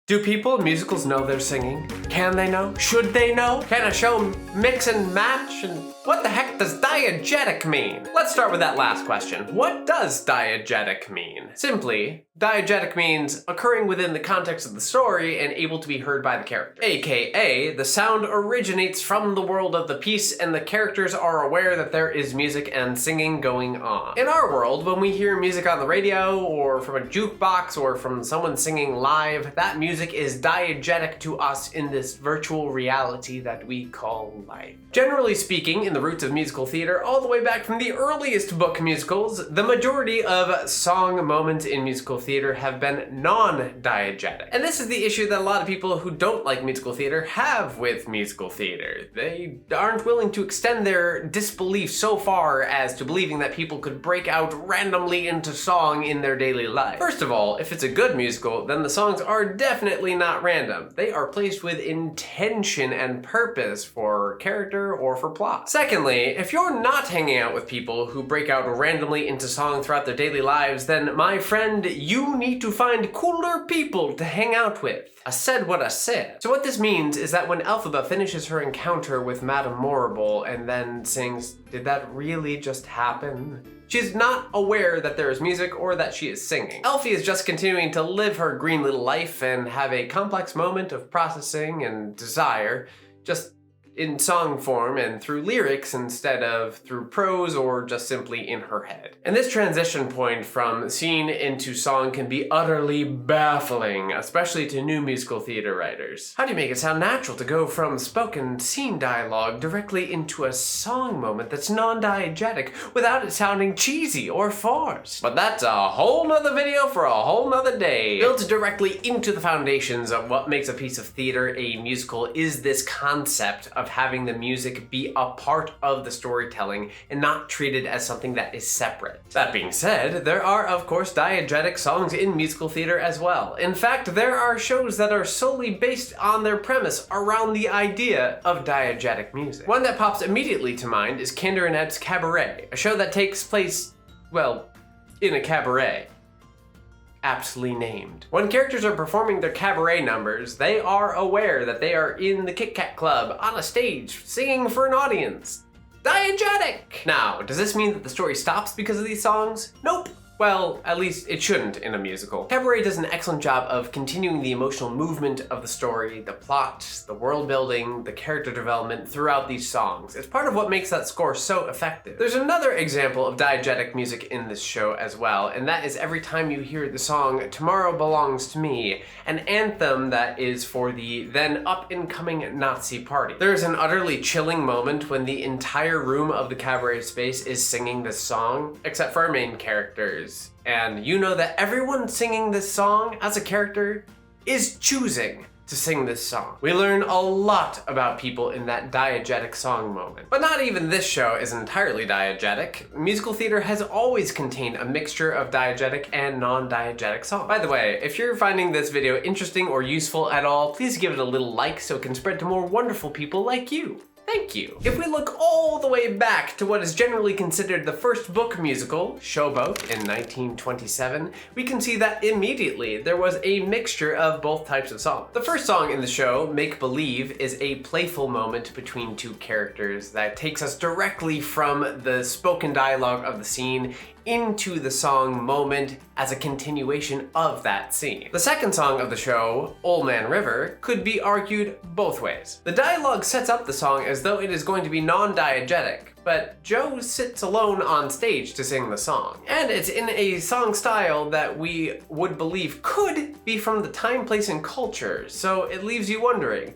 Do people in musicals know they're singing? Can they know? Should they know? Can a show mix and match? And what the heck does diegetic mean? Let's start with that last question. What does diegetic mean? Simply, diegetic means occurring within the context of the story and able to be heard by the character. AKA, the sound originates from the world of the piece and the characters are aware that there is music and singing going on. In our world, when we hear music on the radio or from a jukebox or from someone singing live, that music is diegetic to us in this virtual reality that we call life. Generally speaking, in the roots of musical theater, all the way back from the earliest book musicals, the majority of song moments in musical theater have been non-diegetic. And this is the issue that a lot of people who don't like musical theater have with musical theater. They aren't willing to extend their disbelief so far as to believing that people could break out randomly into song in their daily life. First of all, if it's a good musical, then the songs are definitely not random. They are placed with intention and purpose for character or for plot. Secondly, if you're not hanging out with people who break out randomly into song throughout their daily lives, then my friend, you need to find cooler people to hang out with. I said what I said. So what this means is that when Elphaba finishes her encounter with Madame Morrible and then sings, "Did that really just happen?" she's not aware that there is music or that she is singing. Elphie is just continuing to live her green little life and have a complex moment of processing and desire, just in song form and through lyrics instead of through prose or just simply in her head. And this transition point from scene into song can be utterly baffling, especially to new musical theater writers. How do you make it sound natural to go from spoken scene dialogue directly into a song moment that's non-diegetic without it sounding cheesy or forced? But that's a whole nother video for a whole nother day. Built directly into the foundations of what makes a piece of theater a musical is this concept of having the music be a part of the storytelling and not treated as something that is separate. That being said, there are of course diegetic songs in musical theater as well. In fact, there are shows that are solely based on their premise around the idea of diegetic music. One that pops immediately to mind is Kander and Ed's Cabaret, a show that takes place, well, in a cabaret. Aptly named. When characters are performing their cabaret numbers, they are aware that they are in the Kit Kat Club on a stage singing for an audience. Diegetic! Now, does this mean that the story stops because of these songs? Nope. Well, at least it shouldn't in a musical. Cabaret does an excellent job of continuing the emotional movement of the story, the plot, the world building, the character development throughout these songs. It's part of what makes that score so effective. There's another example of diegetic music in this show as well, and that is every time you hear the song "Tomorrow Belongs to Me," an anthem that is for the then up-and-coming Nazi party. There is an utterly chilling moment when the entire room of the cabaret space is singing this song, except for our main characters. And you know that everyone singing this song as a character is choosing to sing this song. We learn a lot about people in that diegetic song moment. But not even this show is entirely diegetic. Musical theater has always contained a mixture of diegetic and non-diegetic songs. By the way, if you're finding this video interesting or useful at all, please give it a little like so it can spread to more wonderful people like you. Thank you. If we look all the way back to what is generally considered the first book musical, Showboat, in 1927, we can see that immediately there was a mixture of both types of songs. The first song in the show, Make Believe, is a playful moment between two characters that takes us directly from the spoken dialogue of the scene into the song moment as a continuation of that scene. The second song of the show, Old Man River, could be argued both ways. The dialogue sets up the song as though it is going to be non-diegetic, but Joe sits alone on stage to sing the song. And it's in a song style that we would believe could be from the time, place, and culture, so it leaves you wondering,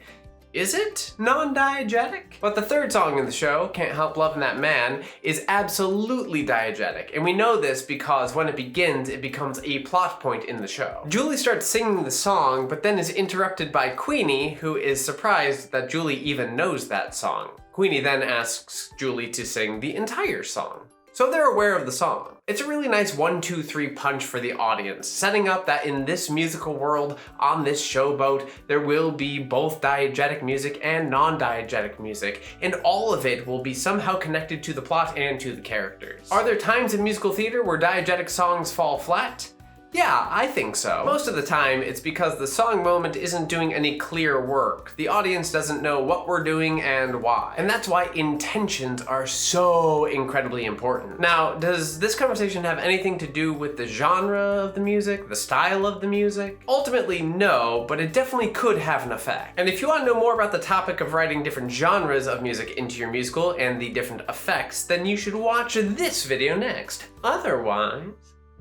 is it non-diegetic? But the third song in the show, Can't Help Lovin' That Man, is absolutely diegetic. And we know this because when it begins, it becomes a plot point in the show. Julie starts singing the song, but then is interrupted by Queenie, who is surprised that Julie even knows that song. Queenie then asks Julie to sing the entire song. So they're aware of the song. It's a really nice 1-2-3 punch for the audience, setting up that in this musical world, on this showboat, there will be both diegetic music and non-diegetic music, and all of it will be somehow connected to the plot and to the characters. Are there times in musical theater where diegetic songs fall flat? Yeah, I think so. Most of the time, it's because the song moment isn't doing any clear work. The audience doesn't know what we're doing and why. And that's why intentions are so incredibly important. Now, does this conversation have anything to do with the genre of the music, the style of the music? Ultimately, no, but it definitely could have an effect. And if you want to know more about the topic of writing different genres of music into your musical and the different effects, then you should watch this video next. Otherwise...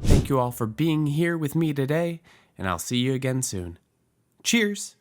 Thank you all for being here with me today, and I'll see you again soon. Cheers!